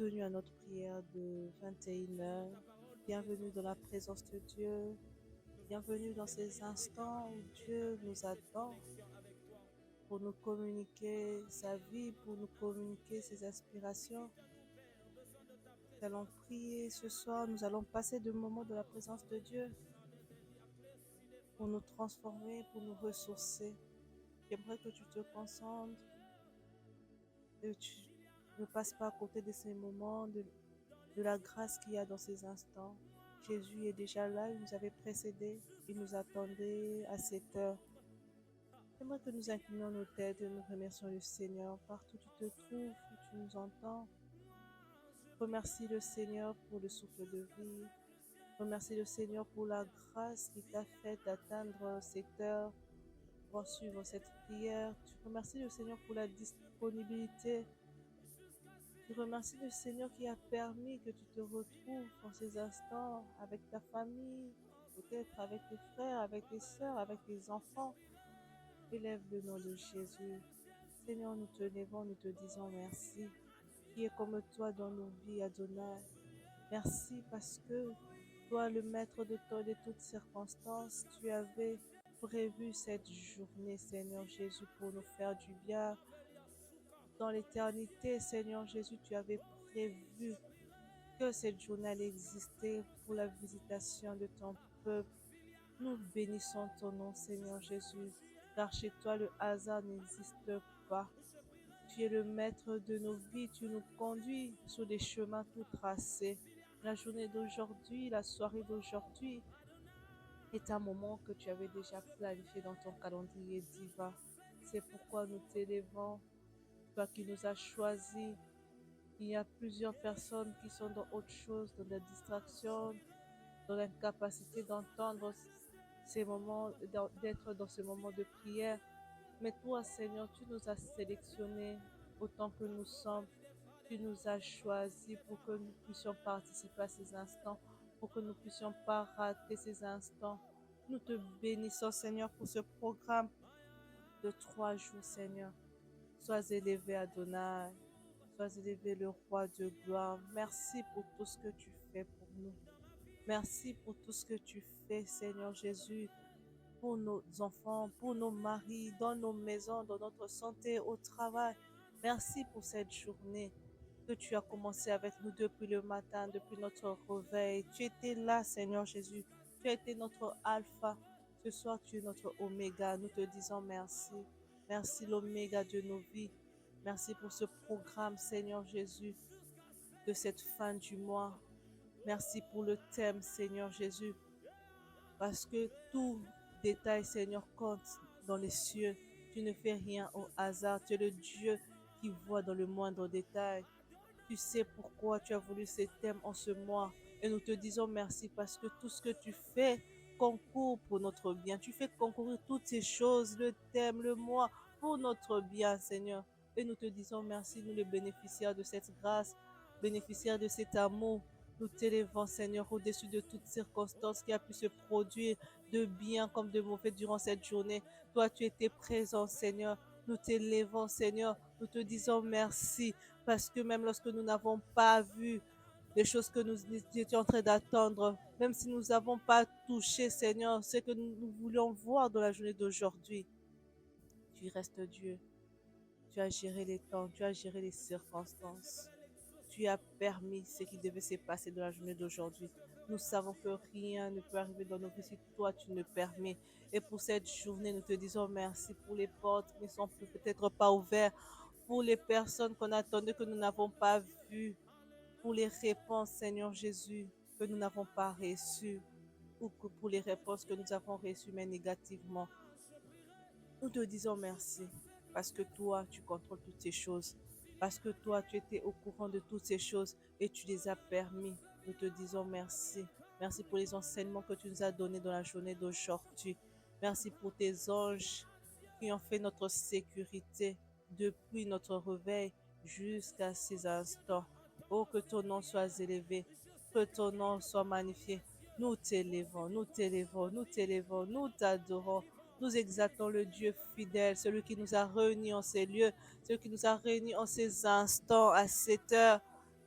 bienvenue à notre prière de 21h. Bienvenue dans la présence de Dieu. Bienvenue dans ces instants où Dieu nous attend pour nous communiquer sa vie, pour nous communiquer ses aspirations. Nous allons prier ce soir. Nous allons passer de moments de la présence de Dieu pour nous transformer, pour nous ressourcer. J'aimerais que tu te concentres et tu ne passes pas à côté de ces moments, de la grâce qu'il y a dans ces instants. Jésus est déjà là, il nous avait précédés, il nous attendait à cette heure. J'aimerais que nous inclinions nos têtes et nous remercions le Seigneur. Partout où tu te trouves, où tu nous entends, remercie le Seigneur pour le souffle de vie. Remercie le Seigneur pour la grâce qui t'a fait d'atteindre cette heure pour suivre cette prière. Tu remercies le Seigneur pour la disponibilité. Tu remercies le Seigneur qui a permis que tu te retrouves en ces instants avec ta famille, peut-être avec tes frères, avec tes sœurs, avec tes enfants. Élève le nom de Jésus. Seigneur, nous te levons, nous te disons merci. Qui est comme toi dans nos vies, Adonai. Merci parce que toi, le maître de toutes circonstances, tu avais prévu cette journée, Seigneur Jésus, pour nous faire du bien. Dans l'éternité, Seigneur Jésus, tu avais prévu que cette journée allait exister pour la visitation de ton peuple. Nous bénissons ton nom, Seigneur Jésus, car chez toi le hasard n'existe pas. Tu es le maître de nos vies, tu nous conduis sur des chemins tout tracés. La journée d'aujourd'hui, la soirée d'aujourd'hui est un moment que tu avais déjà planifié dans ton calendrier divin. C'est pourquoi nous t'élevons, toi qui nous as choisis. Il y a plusieurs personnes qui sont dans autre chose, dans la distraction, dans l'incapacité d'entendre ces moments, d'être dans ce moment de prière. Mais toi, Seigneur, tu nous as sélectionnés autant que nous sommes. Tu nous as choisis pour que nous puissions participer à ces instants, pour que nous ne puissions pas rater ces instants. Nous te bénissons, Seigneur, pour ce programme de 3 jours, Seigneur. Sois élevé, Adonai. Sois élevé, le roi de gloire. Merci pour tout ce que tu fais pour nous. Merci pour tout ce que tu fais, Seigneur Jésus, pour nos enfants, pour nos maris, dans nos maisons, dans notre santé, au travail. Merci pour cette journée que tu as commencé avec nous depuis le matin, depuis notre réveil. Tu étais là, Seigneur Jésus. Tu as été notre alpha. Ce soir, tu es notre oméga. Nous te disons merci. Merci l'oméga de nos vies. Merci pour ce programme, Seigneur Jésus, de cette fin du mois. Merci pour le thème, Seigneur Jésus, parce que tout détail, Seigneur, compte dans les cieux. Tu ne fais rien au hasard. Tu es le Dieu qui voit dans le moindre détail. Tu sais pourquoi tu as voulu ce thème en ce mois. Et nous te disons merci parce que tout ce que tu fais concourt pour notre bien. Tu fais concourir toutes ces choses, le thème, le mois, pour notre bien, Seigneur. Et nous te disons merci, nous les bénéficiaires de cette grâce, bénéficiaires de cet amour. Nous t'élevons, Seigneur, au-dessus de toutes circonstances qui a pu se produire, de bien comme de mauvais durant cette journée. Toi, tu étais présent, Seigneur. Nous t'élevons, Seigneur. Nous te disons merci parce que même lorsque nous n'avons pas vu les choses que nous étions en train d'attendre, même si nous n'avons pas touché, Seigneur, ce que nous voulions voir dans la journée d'aujourd'hui, tu restes Dieu. Tu as géré les temps, tu as géré les circonstances. Tu as permis ce qui devait se passer dans la journée d'aujourd'hui. Nous savons que rien ne peut arriver dans nos vies si toi tu ne permets. Et pour cette journée, nous te disons merci pour les portes qui ne sont peut-être pas ouvertes, pour les personnes qu'on attendait que nous n'avons pas vues, pour les réponses, Seigneur Jésus, que nous n'avons pas reçues, ou que pour les réponses que nous avons reçues, mais négativement. Nous te disons merci parce que toi, tu contrôles toutes ces choses, parce que toi, tu étais au courant de toutes ces choses et tu les as permis. Nous te disons merci. Merci pour les enseignements que tu nous as donnés dans la journée d'aujourd'hui. Merci pour tes anges qui ont fait notre sécurité depuis notre réveil jusqu'à ces instants. Oh, que ton nom soit élevé, que ton nom soit magnifié. Nous t'élevons, nous t'élevons, nous t'élevons, nous t'adorons. Nous exaltons le Dieu fidèle, celui qui nous a réunis en ces lieux, celui qui nous a réunis en ces instants, à cette heure.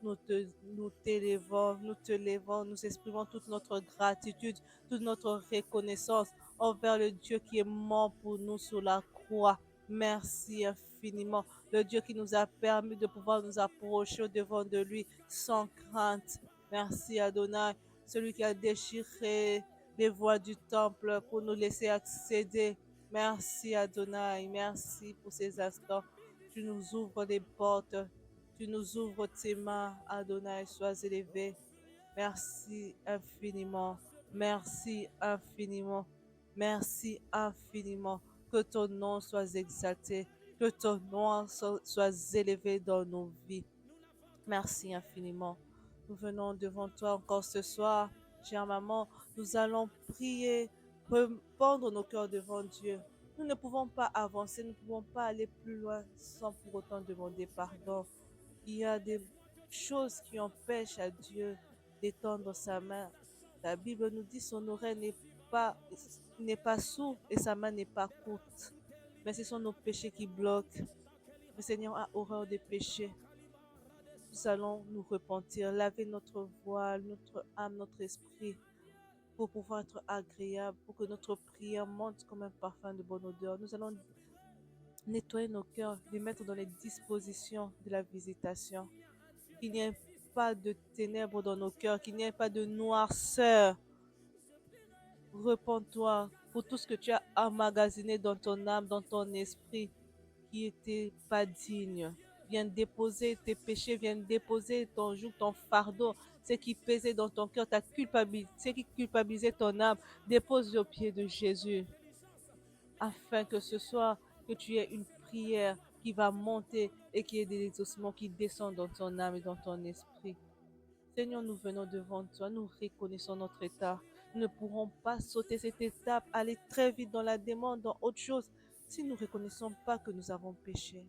nous te levons, nous exprimons toute notre gratitude, toute notre reconnaissance envers le Dieu qui est mort pour nous sur la croix. Merci infiniment. Le Dieu qui nous a permis de pouvoir nous approcher au-devant de lui sans crainte. Merci Adonai, celui qui a déchiré les voies du temple pour nous laisser accéder. Merci Adonai, merci pour ces instants. Tu nous ouvres des portes, tu nous ouvres tes mains, Adonai, sois élevé. Merci infiniment, merci infiniment, merci infiniment. Que ton nom soit exalté, que ton nom soit élevé dans nos vies. Merci infiniment. Nous venons devant toi encore ce soir, chère maman. Nous allons prier, répandre nos cœurs devant Dieu. Nous ne pouvons pas avancer, nous ne pouvons pas aller plus loin sans pour autant demander pardon. Il y a des choses qui empêchent à Dieu d'étendre sa main. La Bible nous dit son oreille pas, n'est pas sourde et sa main n'est pas courte. Mais ce sont nos péchés qui bloquent. Le Seigneur a horreur des péchés. Nous allons nous repentir, laver notre voile, notre âme, notre esprit, pour pouvoir être agréable, pour que notre prière monte comme un parfum de bonne odeur. Nous allons nettoyer nos cœurs, les mettre dans les dispositions de la visitation. Qu'il n'y ait pas de ténèbres dans nos cœurs, qu'il n'y ait pas de noirceur. Repends-toi pour tout ce que tu as emmagasiné dans ton âme, dans ton esprit, qui n'était pas digne. Viens déposer tes péchés, viens déposer ton joug, ton fardeau, ce qui pesait dans ton cœur, ta culpabilité, ce qui culpabilisait ton âme. Dépose-le au pied de Jésus, afin que ce soit que tu aies une prière qui va monter et qu'il y ait des exaucements qui descendent dans ton âme et dans ton esprit. Seigneur, nous venons devant toi, nous reconnaissons notre état. Nous ne pourrons pas sauter cette étape, aller très vite dans la demande, dans autre chose, si nous ne reconnaissons pas que nous avons péché.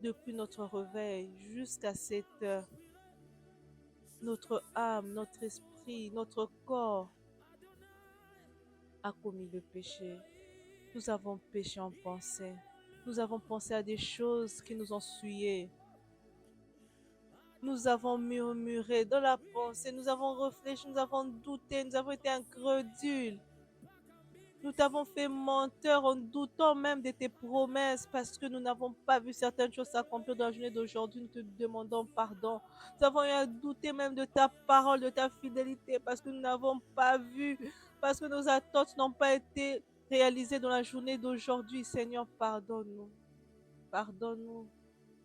Depuis notre réveil jusqu'à cette heure, notre âme, notre esprit, notre corps a commis le péché. Nous avons péché en pensée. Nous avons pensé à des choses qui nous ont souillés. Nous avons murmuré dans la pensée, nous avons réfléchi, nous avons douté, nous avons été incrédules. Nous t'avons fait menteur en doutant même de tes promesses parce que nous n'avons pas vu certaines choses s'accomplir dans la journée d'aujourd'hui. Nous te demandons pardon. Nous avons eu à douter même de ta parole, de ta fidélité parce que nous n'avons pas vu, parce que nos attentes n'ont pas été réalisées dans la journée d'aujourd'hui. Seigneur, pardonne-nous. Pardonne-nous.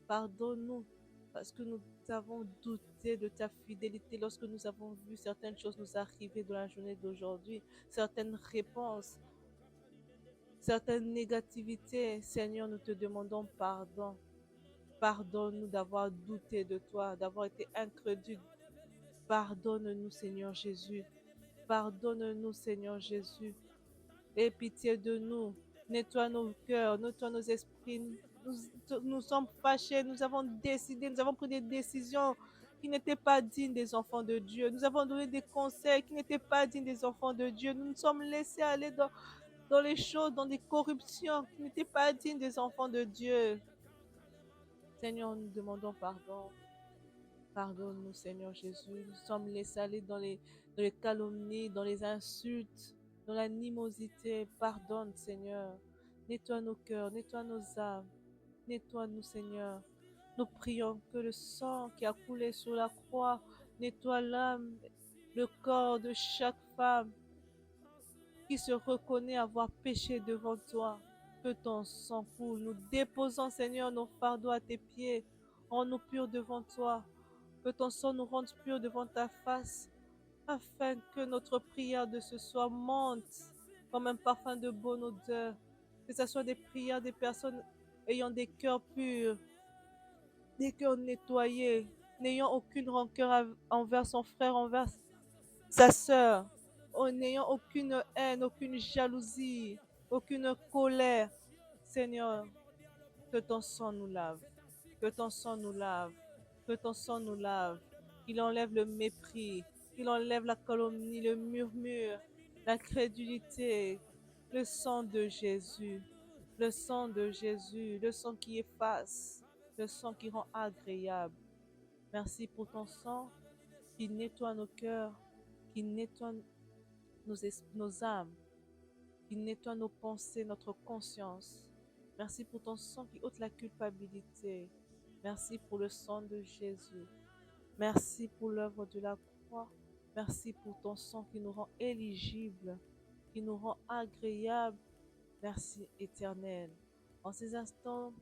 Pardonne-nous parce que nous avons douté de ta fidélité lorsque nous avons vu certaines choses nous arriver dans la journée d'aujourd'hui, certaines réponses, certaines négativités. Seigneur, nous te demandons pardon. Pardonne-nous d'avoir douté de toi, d'avoir été incrédule. Pardonne-nous, Seigneur Jésus. Pardonne-nous, Seigneur Jésus. Aie pitié de nous. Nettoie nos cœurs, nettoie nos esprits. Nous sommes fâchés, nous avons décidé, nous avons pris des décisions qui n'étaient pas dignes des enfants de Dieu. Nous avons donné des conseils qui n'étaient pas dignes des enfants de Dieu. Nous nous sommes laissés aller dans les choses, dans des corruptions qui n'étaient pas dignes des enfants de Dieu. Seigneur, nous demandons pardon. Pardonne-nous, Seigneur Jésus. Nous sommes laissés aller dans les calomnies, dans les insultes, dans l'animosité. Pardonne, Seigneur. Nettoie nos cœurs, nettoie nos âmes. Nettoie-nous, Seigneur. Nous prions que le sang qui a coulé sur la croix nettoie l'âme, le corps de chaque femme qui se reconnaît avoir péché devant toi. Que ton sang coule. Nous déposons, Seigneur, nos fardeaux à tes pieds. Rends-nous purs devant toi. Que ton sang nous rende purs devant ta face, afin que notre prière de ce soir monte comme un parfum de bonne odeur. Que ce soit des prières des personnes ayant des cœurs purs, des cœurs nettoyés, n'ayant aucune rancœur envers son frère, envers sa sœur, en n'ayant aucune haine, aucune jalousie, aucune colère. Seigneur, que ton sang nous lave, que ton sang nous lave, que ton sang nous lave, qu'il enlève le mépris, qu'il enlève la calomnie, le murmure, l'incrédulité, le sang de Jésus, le sang de Jésus, le sang qui efface, le sang qui rend agréable. Merci pour ton sang qui nettoie nos cœurs, qui nettoie nos âmes, qui nettoie nos pensées, notre conscience. Merci pour ton sang qui ôte la culpabilité. Merci pour le sang de Jésus. Merci pour l'œuvre de la croix. Merci pour ton sang qui nous rend éligibles, qui nous rend agréables. Merci éternel. En ces instants,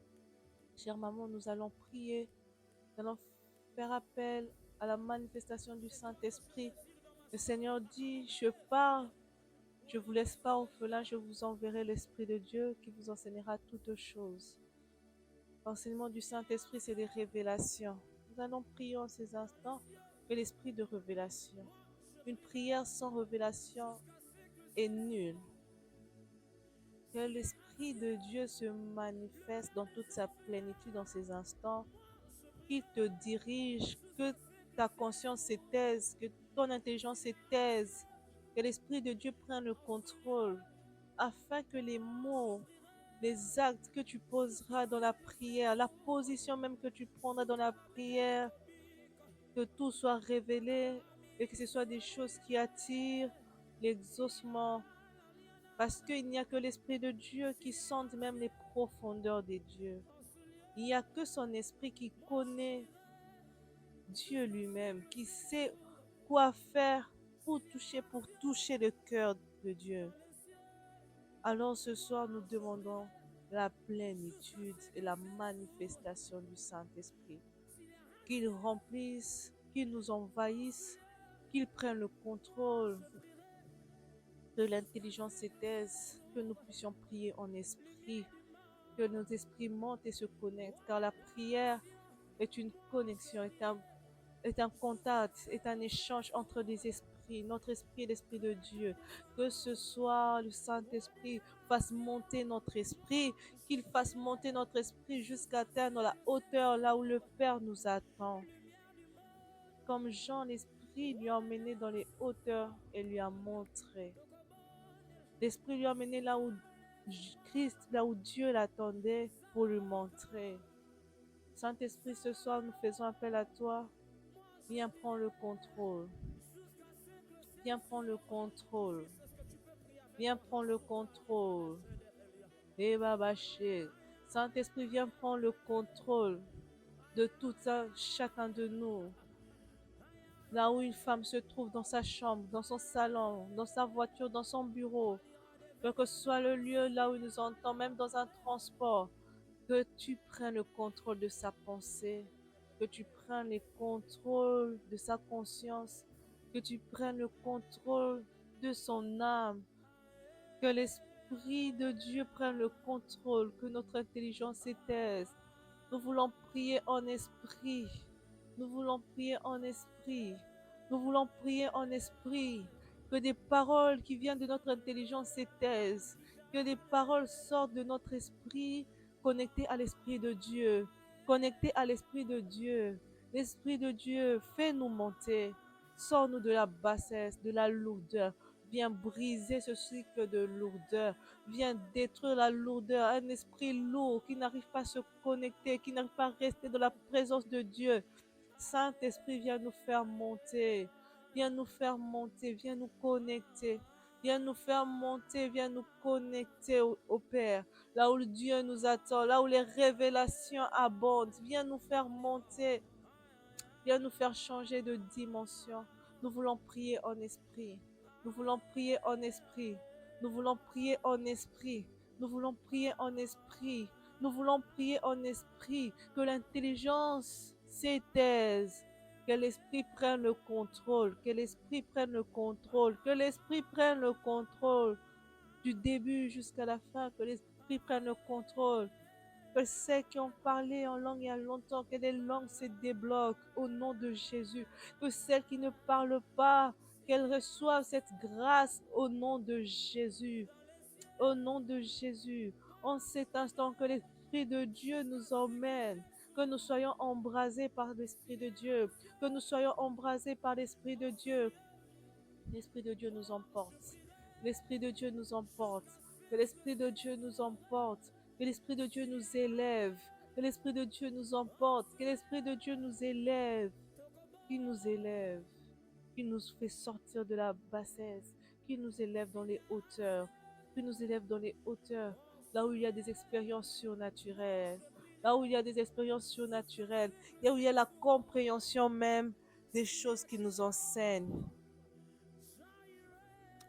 chère maman, nous allons prier. Nous allons faire appel à la manifestation du Saint-Esprit. Le Seigneur dit, je pars, je ne vous laisse pas orphelin, je vous enverrai l'Esprit de Dieu qui vous enseignera toutes choses. L'enseignement du Saint-Esprit, c'est des révélations. Nous allons prier en ces instants que l'Esprit de révélation. Une prière sans révélation est nulle. Que l'Esprit de Dieu se manifeste dans toute sa plénitude dans ces instants, qu'il te dirige, que ta conscience s'étaise, que ton intelligence s'étaise, que l'Esprit de Dieu prenne le contrôle, afin que les mots, les actes que tu poseras dans la prière, la position même que tu prendras dans la prière, que tout soit révélé et que ce soit des choses qui attirent l'exaucement. Parce qu'il n'y a que l'Esprit de Dieu qui sonde même les profondeurs des dieux. Il n'y a que son Esprit qui connaît Dieu lui-même, qui sait quoi faire pour toucher le cœur de Dieu. Alors ce soir, nous demandons la plénitude et la manifestation du Saint-Esprit. Qu'il remplisse, qu'il nous envahisse, qu'il prenne le contrôle, que l'intelligence s'étaise, que nous puissions prier en esprit, que nos esprits montent et se connectent, car la prière est une connexion, est un contact, est un échange entre les esprits, notre esprit et l'esprit de Dieu. Que ce soit le Saint-Esprit fasse monter notre esprit, qu'il fasse monter notre esprit jusqu'à atteindre la hauteur là où le Père nous attend. Comme Jean, l'Esprit lui a emmené dans les hauteurs et lui a montré. L'Esprit lui a emmené là où Christ, là où Dieu l'attendait pour lui montrer. Saint-Esprit, ce soir, nous faisons appel à toi. Viens prendre le contrôle. Viens prendre le contrôle. Viens prendre le contrôle. Et Babaché. Saint-Esprit, viens prendre le contrôle de tout ça, chacun de nous. Là où une femme se trouve dans sa chambre, dans son salon, dans sa voiture, dans son bureau, quel que soit le lieu là où il nous entend, même dans un transport, que tu prennes le contrôle de sa pensée, que tu prennes le contrôle de sa conscience, que tu prennes le contrôle de son âme, que l'Esprit de Dieu prenne le contrôle, que notre intelligence s'étaise. Nous voulons prier en esprit. Nous voulons prier en esprit. Nous voulons prier en esprit. Que des paroles qui viennent de notre intelligence s'étaisent. Que des paroles sortent de notre esprit connecté à l'Esprit de Dieu. Connecté à l'Esprit de Dieu. L'Esprit de Dieu, fais-nous monter. Sors-nous de la bassesse, de la lourdeur. Viens briser ce cycle de lourdeur. Viens détruire la lourdeur, un esprit lourd qui n'arrive pas à se connecter, qui n'arrive pas à rester dans la présence de Dieu. Saint-Esprit, viens nous faire monter, viens nous faire monter, viens nous connecter, viens nous faire monter, viens nous connecter au Père, là où Dieu nous attend, là où les révélations abondent, viens nous faire monter, viens nous faire changer de dimension. Nous voulons prier en esprit. Nous voulons prier en esprit. Nous voulons prier en esprit. Nous voulons prier en esprit. Nous voulons prier en esprit. Que l'intelligence s'étaise. Que l'esprit prenne le contrôle. Que l'esprit prenne le contrôle. Que l'esprit prenne le contrôle. Du début jusqu'à la fin. Que l'esprit prenne le contrôle. Que ceux qui ont parlé en langue il y a longtemps, que les langues se débloquent au nom de Jésus. Que celles qui ne parlent pas, qu'elles reçoivent cette grâce au nom de Jésus. Au nom de Jésus. En cet instant, que l'Esprit de Dieu nous emmène. Que nous soyons embrasés par l'Esprit de Dieu. Que nous soyons embrasés par l'Esprit de Dieu. L'Esprit de Dieu nous emporte. L'Esprit de Dieu nous emporte. Que l'Esprit de Dieu nous emporte. Que l'Esprit de Dieu nous élève. Que l'Esprit de Dieu nous emporte, que l'Esprit de Dieu nous élève, qui nous élève, qui nous fait sortir de la bassesse, qui nous élève dans les hauteurs, qui nous élève dans les hauteurs, là où il y a des expériences surnaturelles, là où il y a des expériences surnaturelles, là où il y a la compréhension même des choses qui nous enseignent.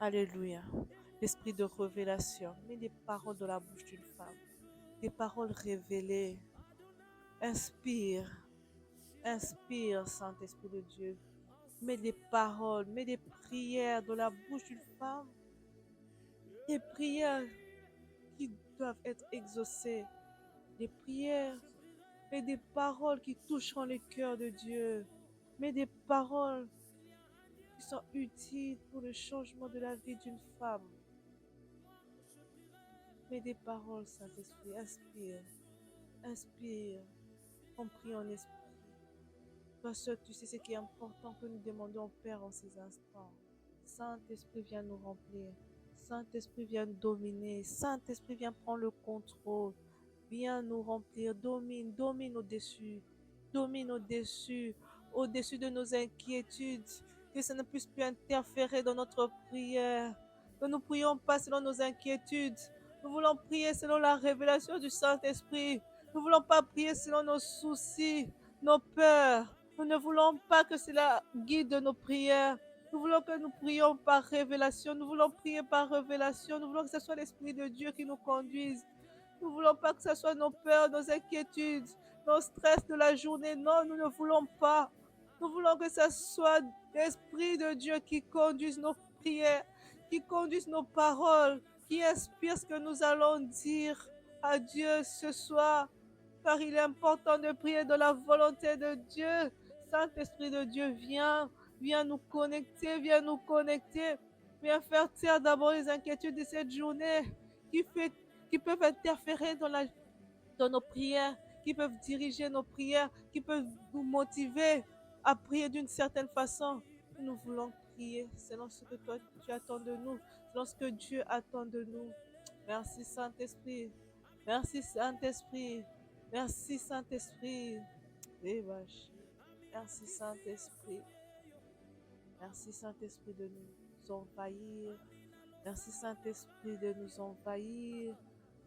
Alléluia. L'esprit de révélation, mets des paroles dans la bouche d'une femme, des paroles révélées. Inspire, inspire, Saint-Esprit de Dieu. Mets des paroles, mets des prières dans la bouche d'une femme, des prières qui doivent être exaucées, des prières et des paroles qui toucheront le cœur de Dieu, mais des paroles qui sont utiles pour le changement de la vie d'une femme. Mais des paroles, Saint-Esprit, inspire, inspire, on prie en esprit. Toi seul, tu sais ce qui est important que nous demandons au Père en ces instants. Saint-Esprit, viens nous remplir. Saint-Esprit, viens dominer. Saint-Esprit, viens prendre le contrôle. Viens nous remplir. Domine, domine au-dessus. Domine au-dessus. Au-dessus de nos inquiétudes. Que ça ne puisse plus interférer dans notre prière. Que nous ne prions pas selon nos inquiétudes. Nous voulons prier selon la révélation du Saint-Esprit. Nous ne voulons pas prier selon nos soucis, nos peurs. Nous ne voulons pas que cela guide nos prières. Nous voulons que nous prions par révélation. Nous voulons prier par révélation. Nous voulons que ce soit l'Esprit de Dieu qui nous conduise. Nous ne voulons pas que ce soit nos peurs, nos inquiétudes, nos stress de la journée. Non, nous ne voulons pas. Nous voulons que ce soit l'Esprit de Dieu qui conduise nos prières, qui conduise nos paroles, qui inspire ce que nous allons dire à Dieu ce soir. Car il est important de prier dans la volonté de Dieu. Saint-Esprit de Dieu, viens, viens nous connecter, viens nous connecter. Viens faire taire d'abord les inquiétudes de cette journée qui peuvent interférer dans nos prières, qui peuvent diriger nos prières, qui peuvent nous motiver à prier d'une certaine façon. Nous voulons prier selon ce que toi tu attends de nous, selon ce que Dieu attend de nous. Merci Saint-Esprit. Merci Saint-Esprit. Merci Saint-Esprit. Merci Saint-Esprit. Merci Saint-Esprit de nous envahir. Merci Saint-Esprit de nous envahir.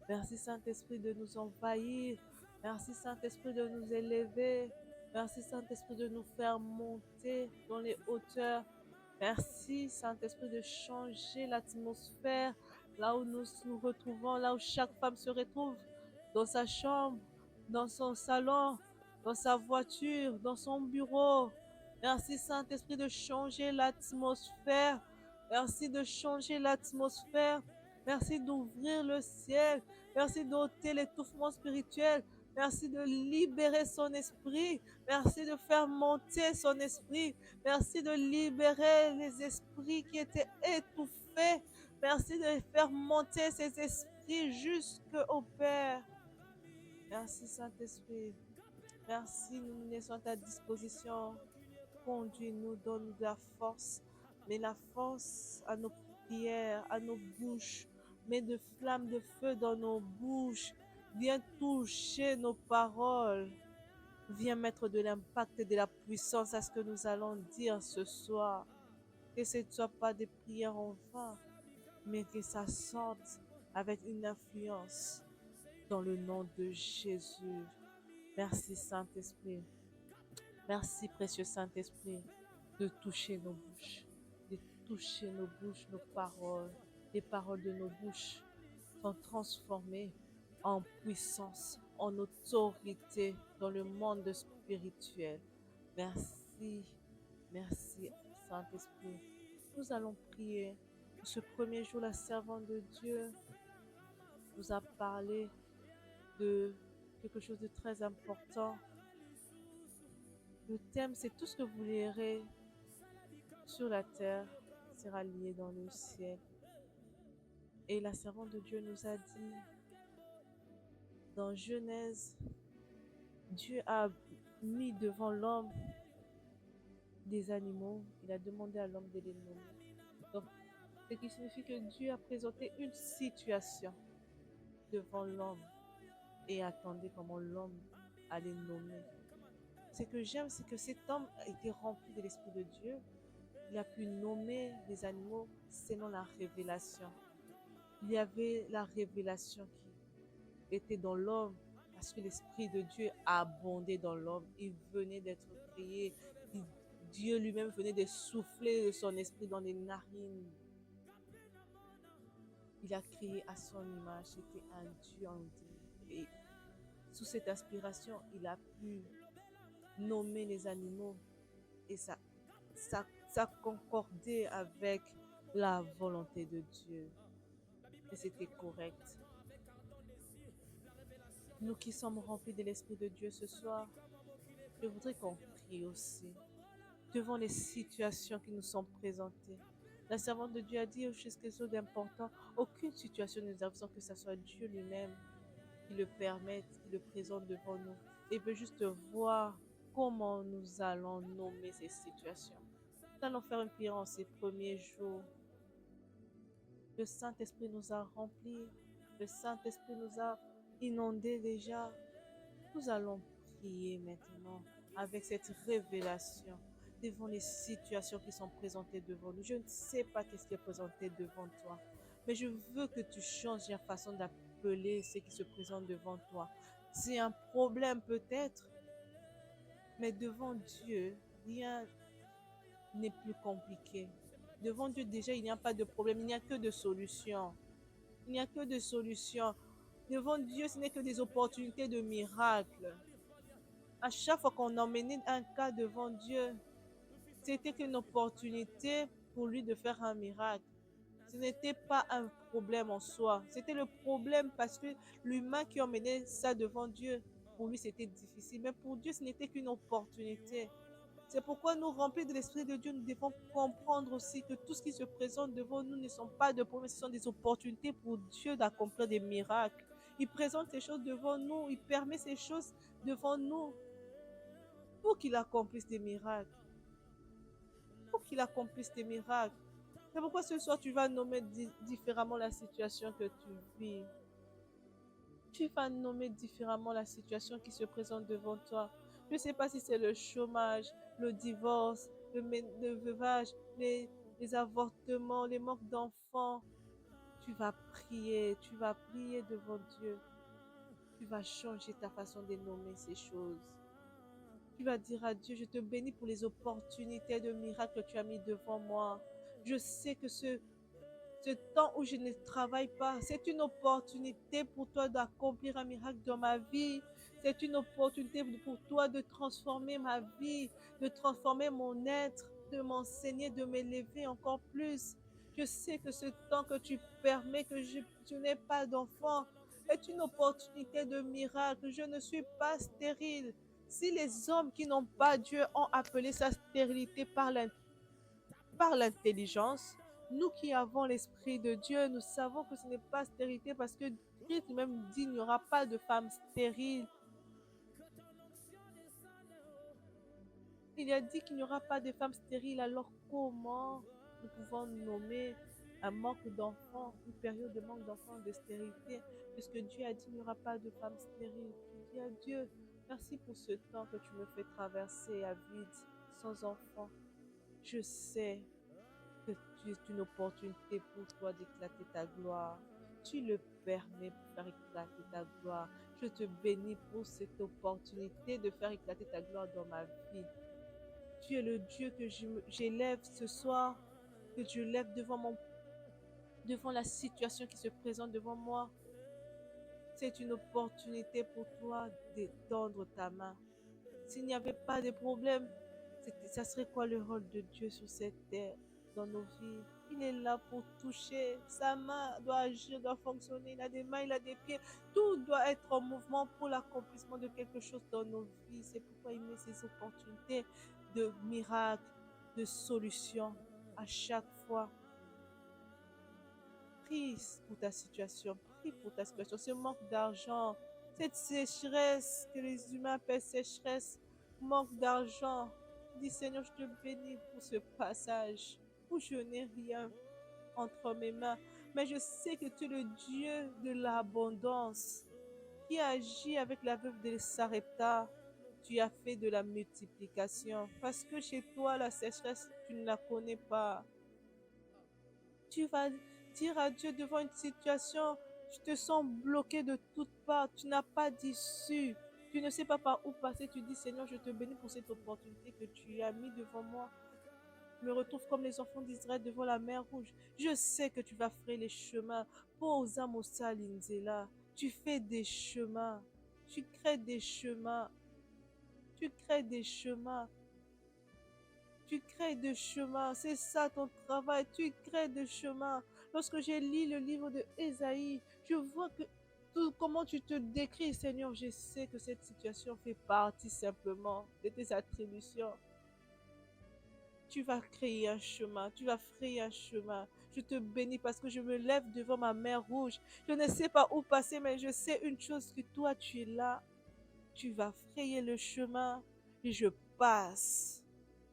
Merci Saint-Esprit de nous envahir. Merci Saint-Esprit de nous élever. Merci Saint-Esprit de nous faire monter dans les hauteurs. Merci Saint-Esprit de changer l'atmosphère là où nous nous retrouvons, là où chaque femme se retrouve, dans sa chambre, dans son salon, dans sa voiture, dans son bureau. Merci Saint-Esprit de changer l'atmosphère. Merci de changer l'atmosphère. Merci d'ouvrir le ciel. Merci d'ôter l'étouffement spirituel. Merci de libérer son esprit. Merci de faire monter son esprit. Merci de libérer les esprits qui étaient étouffés. Merci de faire monter ces esprits jusqu'au Père. Merci Saint-Esprit. Merci, nous nous laissons à ta disposition. Conduis-nous, donne-nous de la force. Mets la force à nos prières, à nos bouches. Mets de flammes de feu dans nos bouches. Viens toucher nos paroles. Viens mettre de l'impact et de la puissance à ce que nous allons dire ce soir. Que ce ne soit pas des prières en vain, mais que ça sorte avec une influence dans le nom de Jésus. Merci Saint-Esprit. Merci précieux Saint-Esprit de toucher nos bouches, de toucher nos bouches, nos paroles. Les paroles de nos bouches sont transformées en puissance, en autorité dans le monde spirituel. Merci, merci Saint-Esprit. Nous allons prier. Ce premier jour, la servante de Dieu nous a parlé de quelque chose de très important. Le thème, c'est tout ce que vous lirez sur la terre sera lié dans le ciel. Et la servante de Dieu nous a dit, dans Genèse, Dieu a mis devant l'homme des animaux. Il a demandé à l'homme de les nommer. Donc, ce qui signifie que Dieu a présenté une situation devant l'homme. et attendait comment l'homme allait nommer. Ce que j'aime, c'est que cet homme a été rempli de l'Esprit de Dieu. Il a pu nommer les animaux selon la révélation. Il y avait la révélation qui était dans l'homme parce que l'Esprit de Dieu abondait dans l'homme. Il venait d'être créé. Dieu lui-même venait de souffler de son esprit dans les narines. Il a créé à son image. C'était un Dieu en Dieu. Et sous cette inspiration, il a pu nommer les animaux et ça concordait avec la volonté de Dieu. Et c'était correct. Nous qui sommes remplis de l'Esprit de Dieu ce soir, je voudrais qu'on prie aussi devant les situations qui nous sont présentées. La servante de Dieu a dit quelque chose d'important. Aucune situation ne nous avons que ce soit Dieu lui-même qui le permette, qui le présente devant nous. Et veut juste voir comment nous allons nommer ces situations. Nous allons faire une prière en ces premiers jours. Le Saint-Esprit nous a remplis. Le Saint-Esprit nous a inondés déjà. Nous allons prier maintenant avec cette révélation devant les situations qui sont présentées devant nous. Je ne sais pas qu'est-ce qui est présenté devant toi, mais je veux que tu changes la façon d'appeler ce qui se présente devant toi. C'est un problème peut-être, mais devant Dieu, rien n'est plus compliqué. Devant Dieu, déjà, il n'y a pas de problème, il n'y a que de solutions. Il n'y a que de solutions. Devant Dieu, ce n'est que des opportunités de miracles. À chaque fois qu'on emmenait un cas devant Dieu, c'était une opportunité pour lui de faire un miracle. Ce n'était pas un problème en soi. C'était le problème parce que l'humain qui emmenait ça devant Dieu, pour lui, c'était difficile. Mais pour Dieu, ce n'était qu'une opportunité. C'est pourquoi nous, remplis de l'Esprit de Dieu, nous devons comprendre aussi que tout ce qui se présente devant nous ne sont pas de problèmes, ce sont des opportunités pour Dieu d'accomplir des miracles. Il présente ces choses devant nous, il permet ces choses devant nous pour qu'il accomplisse des miracles. Pour qu'il accomplisse des miracles. C'est pourquoi ce soir, tu vas nommer différemment la situation que tu vis. Tu vas nommer différemment la situation qui se présente devant toi. Je ne sais pas si c'est le chômage, le divorce, le veuvage, les avortements, les manques d'enfants. Tu vas prier devant Dieu. Tu vas changer ta façon de nommer ces choses. Tu vas dire à Dieu, je te bénis pour les opportunités de miracles que tu as mis devant moi. Je sais que ce temps où je ne travaille pas, c'est une opportunité pour toi d'accomplir un miracle dans ma vie. C'est une opportunité pour toi de transformer ma vie, de transformer mon être, de m'enseigner, de m'élever encore plus. Je sais que ce temps que tu permets que je n'ai pas d'enfant est une opportunité de miracle. Je ne suis pas stérile. Si les hommes qui n'ont pas Dieu ont appelé sa stérilité par l'intelligence, nous qui avons l'Esprit de Dieu, nous savons que ce n'est pas stérilité parce que Christ même dit qu'il n'y aura pas de femme stérile. Il a dit qu'il n'y aura pas de femme stérile, alors comment nous pouvons nommer un manque d'enfants, une période de manque d'enfants, de stérilité, puisque Dieu a dit qu'il n'y aura pas de femme stérile. Je dis à Dieu, merci pour ce temps que tu me fais traverser à vide, sans enfants. Je sais que tu es une opportunité pour toi d'éclater ta gloire. Tu le permets pour faire éclater ta gloire. Je te bénis pour cette opportunité de faire éclater ta gloire dans ma vie. Tu es le Dieu que j'élève ce soir, que je lève devant la situation qui se présente devant moi. C'est une opportunité pour toi d'étendre ta main. S'il n'y avait pas de problème, ça serait quoi le rôle de Dieu sur cette terre, dans nos vies? Il est là pour toucher. Sa main doit agir, doit fonctionner. Il a des mains, il a des pieds. Tout doit être en mouvement pour l'accomplissement de quelque chose dans nos vies. C'est pourquoi il met ces opportunités de miracles, de solutions à chaque fois. Prie pour ta situation. Prie pour ta situation. Ce manque d'argent, cette sécheresse que les humains appellent sécheresse, manque d'argent. Dis Seigneur, je te bénis pour ce passage où je n'ai rien entre mes mains. Mais je sais que tu es le Dieu de l'abondance qui a agi avec la veuve de Sarepta, tu as fait de la multiplication. Parce que chez toi, la sécheresse, tu ne la connais pas. Tu vas dire à Dieu devant une situation, je te sens bloqué de toutes parts, tu n'as pas d'issue, tu ne sais pas par où passer, tu dis Seigneur, je te bénis pour cette opportunité que tu as mis devant moi. Je me retrouve comme les enfants d'Israël devant la mer Rouge. Je sais que tu vas frayer les chemins. Posa Mosa Linzela, tu fais des chemins, tu crées des chemins, tu crées des chemins. Tu crées des chemins, c'est ça ton travail, tu crées des chemins. Lorsque j'ai lu le livre de Ésaïe, je vois que tout comment tu te décris, Seigneur, je sais que cette situation fait partie simplement de tes attributions. Tu vas créer un chemin, tu vas frayer un chemin. Je te bénis parce que je me lève devant ma mer rouge. Je ne sais pas où passer, mais je sais une chose, que toi, tu es là. Tu vas frayer le chemin et je passe.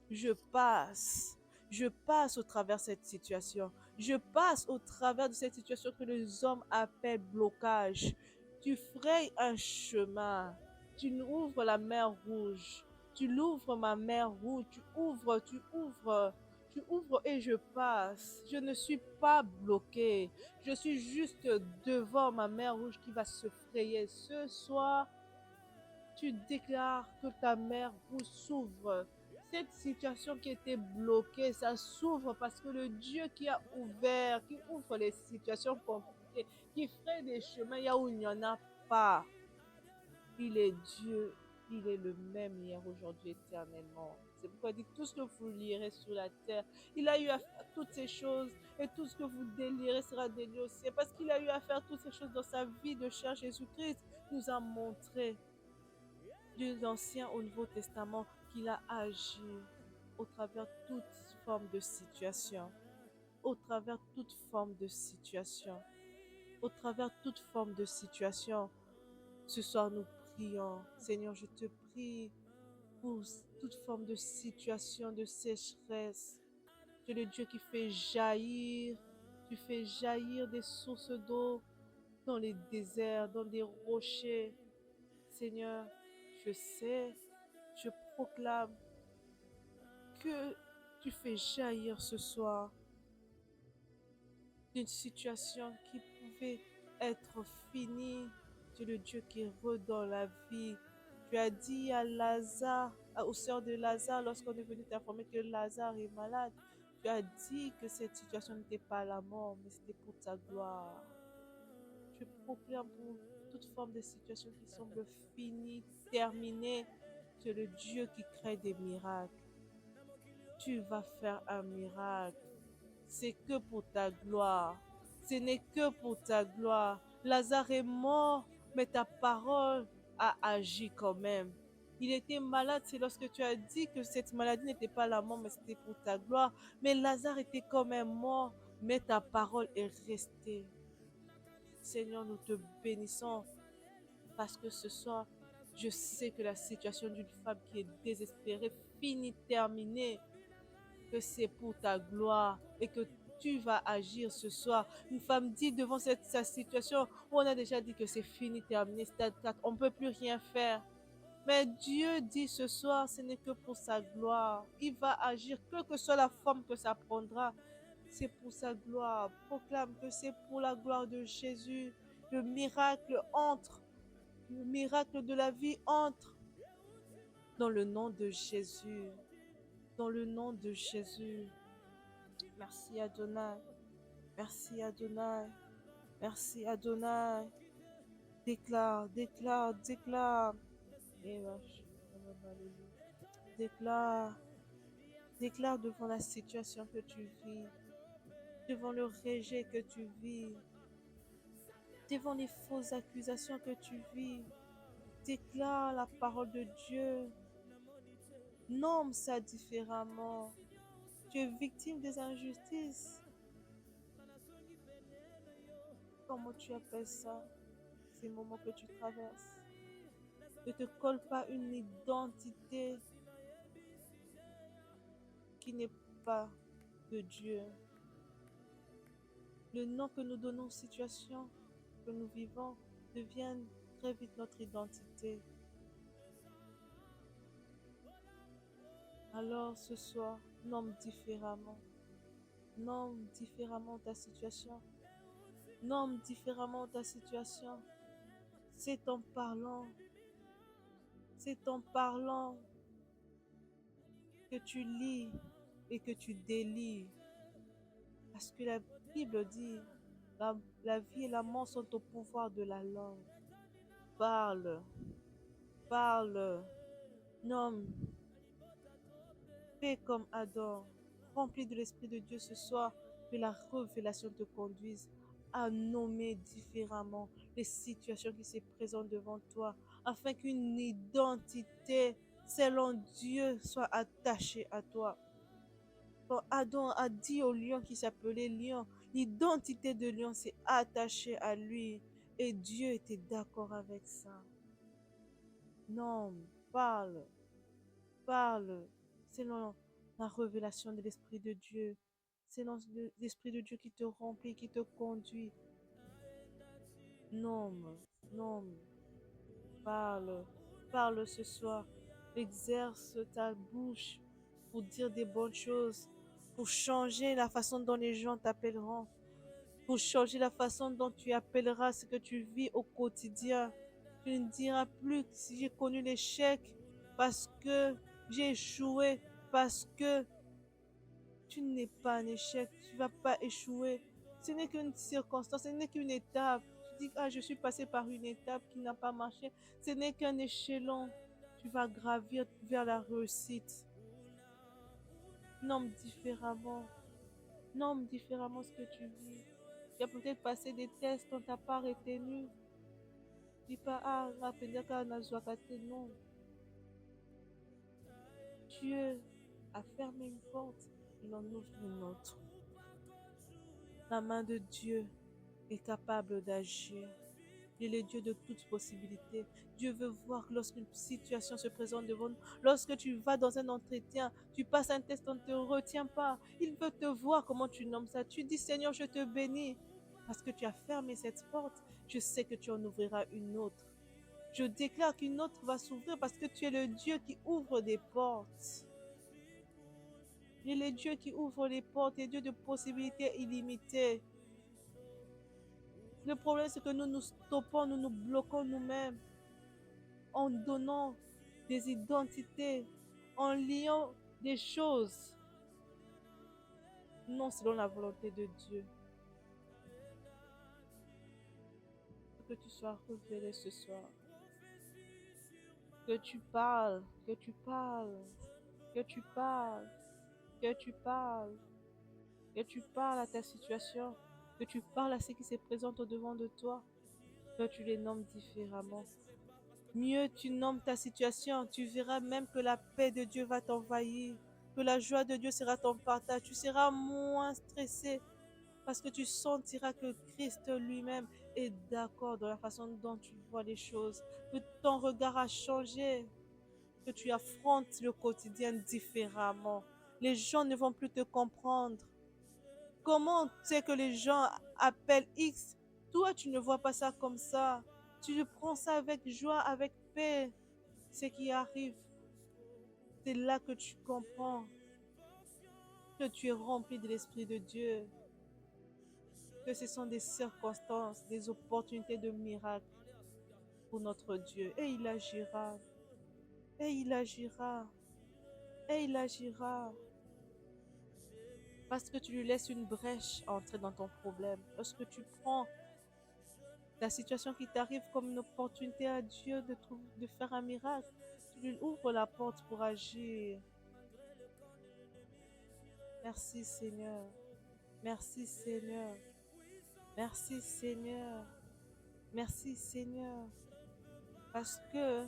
Je passe. Je passe au travers de cette situation. Je passe au travers de cette situation que les hommes appellent blocage. Tu frayes un chemin. Tu ouvres la mer rouge. Tu l'ouvres ma mer rouge. Tu ouvres et je passe. Je ne suis pas bloqué. Je suis juste devant ma mer rouge qui va se frayer. Ce soir, tu déclares que ta mer rouge s'ouvre. Cette situation qui était bloquée, ça s'ouvre parce que le Dieu qui a ouvert, qui ouvre les situations compliquées, qui ferait des chemins là où il n'y en a pas, il est Dieu, il est le même hier, aujourd'hui, éternellement. C'est pourquoi il dit tout ce que vous lirez sur la terre. Il a eu à faire toutes ces choses et tout ce que vous délirez sera délié aussi. Parce qu'il a eu à faire toutes ces choses dans sa vie de cher Jésus-Christ, nous a montré de l'Ancien au Nouveau Testament qu'il a agi au travers toute forme de situation, au travers toute forme de situation, au travers toute forme de situation. Ce soir, nous prions. Seigneur, je te prie pour toute forme de situation de sécheresse. Tu es le Dieu qui fait jaillir, tu fais jaillir des sources d'eau dans les déserts, dans des rochers. Seigneur, je sais, je proclame que tu fais jaillir ce soir d'une situation qui pouvait être finie. Tu es le Dieu qui redonne la vie. Tu as dit à Lazare, aux sœurs de Lazare, lorsqu'on est venu t'informer que Lazare est malade, tu as dit que cette situation n'était pas la mort, mais c'était pour ta gloire. Je proclame pour toute forme de situation qui semble finie, terminée. Tu es le Dieu qui crée des miracles. Tu vas faire un miracle. C'est que pour ta gloire. Ce n'est que pour ta gloire. Lazare est mort, mais ta parole a agi quand même. Il était malade, c'est lorsque tu as dit que cette maladie n'était pas la mort, mais c'était pour ta gloire. Mais Lazare était quand même mort, mais ta parole est restée. Seigneur, nous te bénissons parce que ce soir, je sais que la situation d'une femme qui est désespérée, finie, terminée, que c'est pour ta gloire et que tu vas agir ce soir. Une femme dit devant sa situation où on a déjà dit que c'est fini, terminé, stade 4, on ne peut plus rien faire. Mais Dieu dit ce soir, ce n'est que pour sa gloire. Il va agir, quelle que soit la forme que ça prendra. C'est pour sa gloire. Proclame que c'est pour la gloire de Jésus. Le miracle entre. Le miracle de la vie entre. Dans le nom de Jésus. Dans le nom de Jésus. Merci Adonai. Merci Adonai. Merci Adonai. Déclare, déclare, déclare. Déclare, déclare devant la situation que tu vis, devant le rejet que tu vis, devant les fausses accusations que tu vis. Déclare la parole de Dieu. Nomme ça différemment. Tu es victime des injustices. Comment tu appelles ça? Ces moments que tu traverses. Ne te colle pas une identité qui n'est pas de Dieu. Le nom que nous donnons aux situations que nous vivons deviennent très vite notre identité. Alors ce soir, nomme différemment. Nomme différemment ta situation. Nomme différemment ta situation. C'est en parlant que tu lis et que tu délis. Parce que la Bible dit, la vie et la mort sont au pouvoir de la langue. Parle, parle, nomme, fais comme Adam. Rempli de l'Esprit de Dieu ce soir, que la révélation te conduise à nommer différemment les situations qui se présentent devant toi, afin qu'une identité selon Dieu soit attachée à toi. Quand Adam a dit au lion qui s'appelait lion, l'identité de lion s'est attachée à lui et Dieu était d'accord avec ça. Non, parle, parle, selon la révélation de l'Esprit de Dieu. C'est l'Esprit de Dieu qui te remplit, qui te conduit. Nomme, nomme, parle, parle ce soir. Exerce ta bouche pour dire des bonnes choses, pour changer la façon dont les gens t'appelleront, pour changer la façon dont tu appelleras ce que tu vis au quotidien. Tu ne diras plus que si j'ai connu l'échec parce que j'ai échoué, parce que tu n'es pas un échec, tu ne vas pas échouer. Ce n'est qu'une circonstance, ce n'est qu'une étape. Tu dis, ah, je suis passé par une étape qui n'a pas marché. Ce n'est qu'un échelon. Tu vas gravir vers la réussite. Nomme différemment. Nomme différemment ce que tu vis. Tu as peut-être passé des tests, on t'a pas retenu. Dis pas, ah, non. Dieu a fermé une porte, il en ouvre une autre. La main de Dieu est capable d'agir. Il est le Dieu de toute possibilité. Dieu veut voir que lorsqu'une situation se présente devant nous, lorsque tu vas dans un entretien, tu passes un test, on ne te retient pas. Il veut te voir comment tu nommes ça. Tu dis, Seigneur, je te bénis. Parce que tu as fermé cette porte, je sais que tu en ouvriras une autre. Je déclare qu'une autre va s'ouvrir parce que tu es le Dieu qui ouvre des portes. Tu es le Dieu qui ouvre les portes, et Dieu de possibilités illimitées. Le problème, c'est que nous nous stoppons, nous nous bloquons nous-mêmes en donnant des identités, en liant des choses, non selon la volonté de Dieu. Que tu sois révélé ce soir. Que tu parles, que tu parles, que tu parles, que tu parles, que tu parles à ta situation, que tu parles à ce qui se présente au-devant de toi, que tu les nommes différemment. Mieux tu nommes ta situation, tu verras même que la paix de Dieu va t'envahir, que la joie de Dieu sera ton partage. Tu seras moins stressé parce que tu sentiras que Christ lui-même est d'accord dans la façon dont tu vois les choses, que ton regard a changé, que tu affrontes le quotidien différemment. Les gens ne vont plus te comprendre. Comment c'est que les gens appellent X? Toi, tu ne vois pas ça comme ça. Tu prends ça avec joie, avec paix. Ce qui arrive, c'est là que tu comprends que tu es rempli de l'Esprit de Dieu, que ce sont des circonstances, des opportunités de miracles pour notre Dieu. Et il agira, et il agira, et il agira. Parce que tu lui laisses une brèche entrer dans ton problème. Lorsque tu prends la situation qui t'arrive comme une opportunité à Dieu de faire un miracle, tu lui ouvres la porte pour agir. Merci Seigneur. Merci Seigneur. Merci Seigneur. Merci Seigneur. Parce que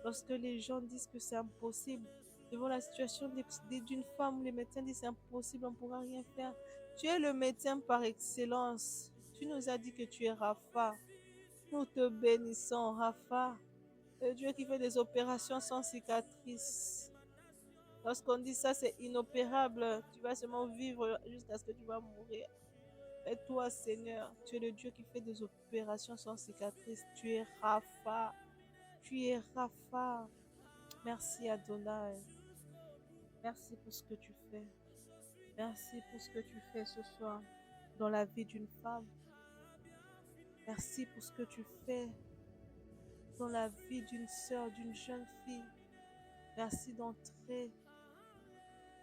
lorsque les gens disent que c'est impossible, devant la situation d'une femme où les médecins disent c'est impossible, on ne pourra rien faire. Tu es le médecin par excellence. Tu nous as dit que tu es Rapha. Nous te bénissons, Rapha. Le Dieu qui fait des opérations sans cicatrice. Lorsqu'on dit ça, c'est inopérable. Tu vas seulement vivre jusqu'à ce que tu vas mourir. Et toi, Seigneur, tu es le Dieu qui fait des opérations sans cicatrice. Tu es Rapha. Tu es Rapha. Merci, Adonai. Merci pour ce que tu fais. Merci pour ce que tu fais ce soir dans la vie d'une femme. Merci pour ce que tu fais dans la vie d'une sœur, d'une jeune fille. Merci d'entrer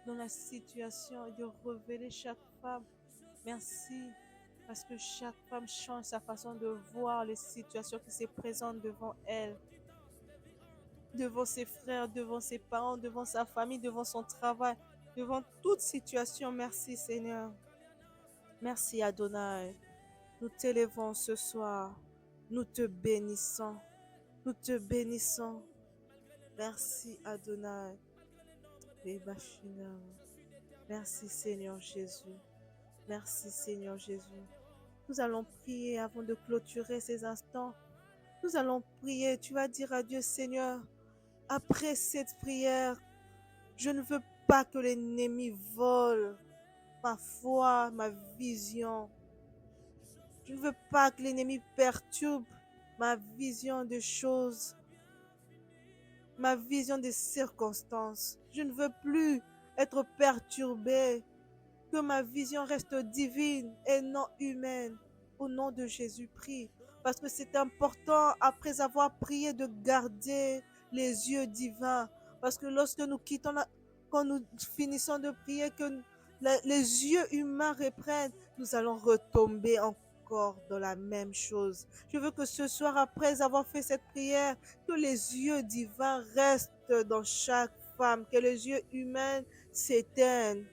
dans la situation et de révéler chaque femme. Merci parce que chaque femme change sa façon de voir les situations qui se présentent devant elle, devant ses frères, devant ses parents, devant sa famille, devant son travail, devant toute situation. Merci Seigneur. Merci Adonai. Nous t'élevons ce soir. Nous te bénissons. Nous te bénissons. Merci Adonai. Merci Seigneur Jésus. Merci Seigneur Jésus. Nous allons prier avant de clôturer ces instants. Nous allons prier. Tu vas dire à Dieu, Seigneur, après cette prière, je ne veux pas que l'ennemi vole ma foi, ma vision. Je ne veux pas que l'ennemi perturbe ma vision des choses, ma vision des circonstances. Je ne veux plus être perturbé. Que ma vision reste divine et non humaine. Au nom de Jésus, prie. Parce que c'est important, après avoir prié, de garder les yeux divins. Parce que lorsque nous quittons, quand nous finissons de prier, que les yeux humains reprennent, nous allons retomber encore dans la même chose. Je veux que ce soir, après avoir fait cette prière, que les yeux divins restent dans chaque femme, que les yeux humains s'éteignent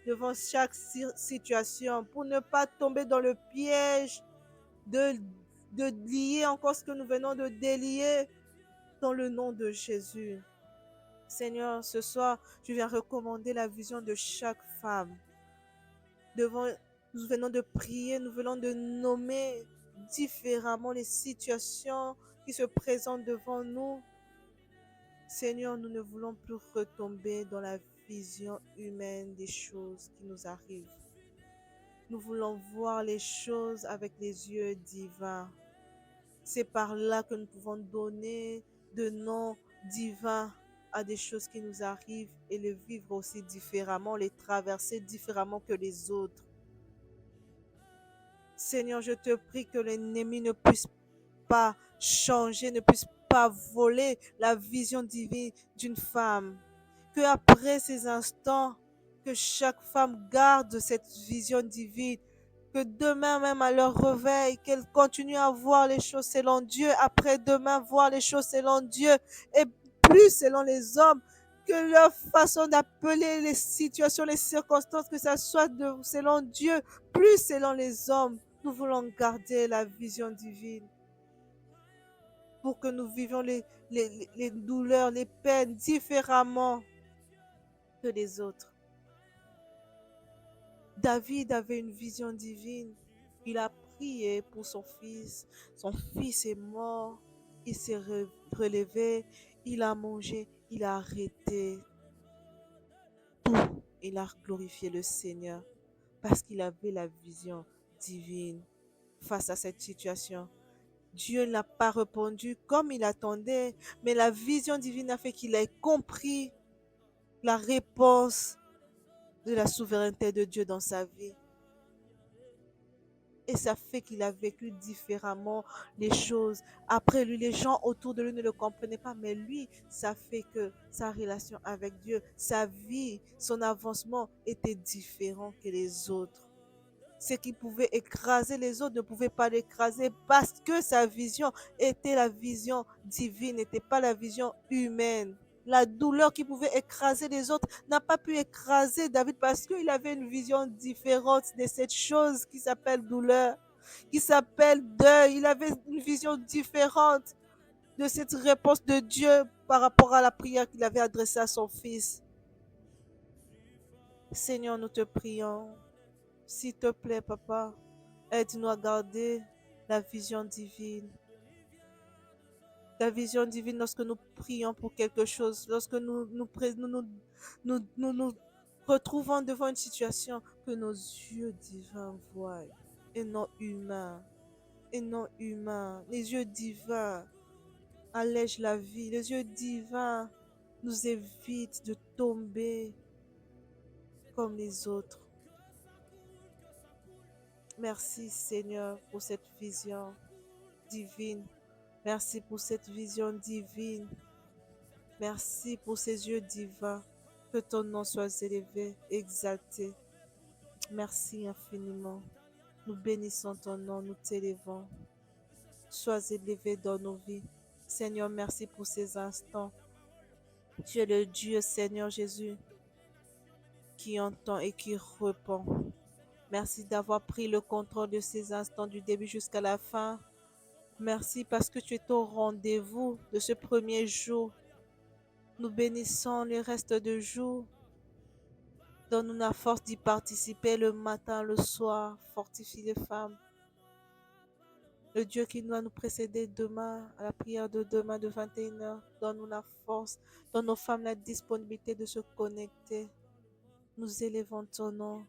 devant chaque situation pour ne pas tomber dans le piège de, de lier encore ce que nous venons de délier dans le nom de Jésus. Seigneur, ce soir, je viens recommander la vision de chaque femme. Nous venons de prier, nous venons de nommer différemment les situations qui se présentent devant nous. Seigneur, nous ne voulons plus retomber dans la vision humaine des choses qui nous arrivent. Nous voulons voir les choses avec les yeux divins. C'est par là que nous pouvons donner de noms divins à des choses qui nous arrivent et les vivre aussi différemment, les traverser différemment que les autres. Seigneur, je te prie que l'ennemi ne puisse pas changer, ne puisse pas voler la vision divine d'une femme. Que après ces instants, que chaque femme garde cette vision divine. Que demain même à leur réveil, qu'elles continuent à voir les choses selon Dieu. Après demain, voir les choses selon Dieu. Et plus selon les hommes. Que leur façon d'appeler les situations, les circonstances, que ça soit selon Dieu, plus selon les hommes. Nous voulons garder la vision divine pour que nous vivions les douleurs, les peines différemment que les autres. David avait une vision divine. Il a prié pour son fils. Son fils est mort. Il s'est relevé. Il a mangé. Il a arrêté tout. Il a glorifié le Seigneur parce qu'il avait la vision divine face à cette situation. Dieu n'a pas répondu comme il attendait, mais la vision divine a fait qu'il ait compris la réponse de la souveraineté de Dieu dans sa vie. Et ça fait qu'il a vécu différemment les choses. Après lui, les gens autour de lui ne le comprenaient pas, mais lui, ça fait que sa relation avec Dieu, sa vie, son avancement était différent que les autres. Ce qui pouvait écraser les autres ne pouvait pas l'écraser parce que sa vision était la vision divine, n'était pas la vision humaine. La douleur qui pouvait écraser les autres n'a pas pu écraser David parce qu'il avait une vision différente de cette chose qui s'appelle douleur, qui s'appelle deuil. Il avait une vision différente de cette réponse de Dieu par rapport à la prière qu'il avait adressée à son fils. Seigneur, nous te prions. S'il te plaît, papa, aide-nous à garder la vision divine. La vision divine lorsque nous prions pour quelque chose, lorsque nous retrouvons devant une situation, que nos yeux divins voient. et non humain, et non humain. Les yeux divins allègent la vie. Les yeux divins nous évitent de tomber comme les autres. Merci Seigneur pour cette vision divine. Merci pour cette vision divine. Merci pour ces yeux divins. Que ton nom soit élevé, exalté. Merci infiniment. Nous bénissons ton nom, nous t'élevons. Sois élevé dans nos vies. Seigneur, merci pour ces instants. Tu es le Dieu, Seigneur Jésus, qui entend et qui répond. Merci d'avoir pris le contrôle de ces instants du début jusqu'à la fin. Merci parce que tu es au rendez-vous de ce premier jour. Nous bénissons le reste du jour. Donne-nous la force d'y participer le matin, le soir. Fortifie les femmes. Le Dieu qui doit nous précéder demain, à la prière de demain de 21h, donne-nous la force, donne aux femmes la disponibilité de se connecter. Nous élevons ton nom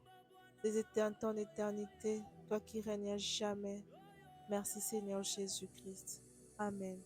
des éternités en éternité, toi qui règnes à jamais. Merci Seigneur Jésus-Christ. Amen.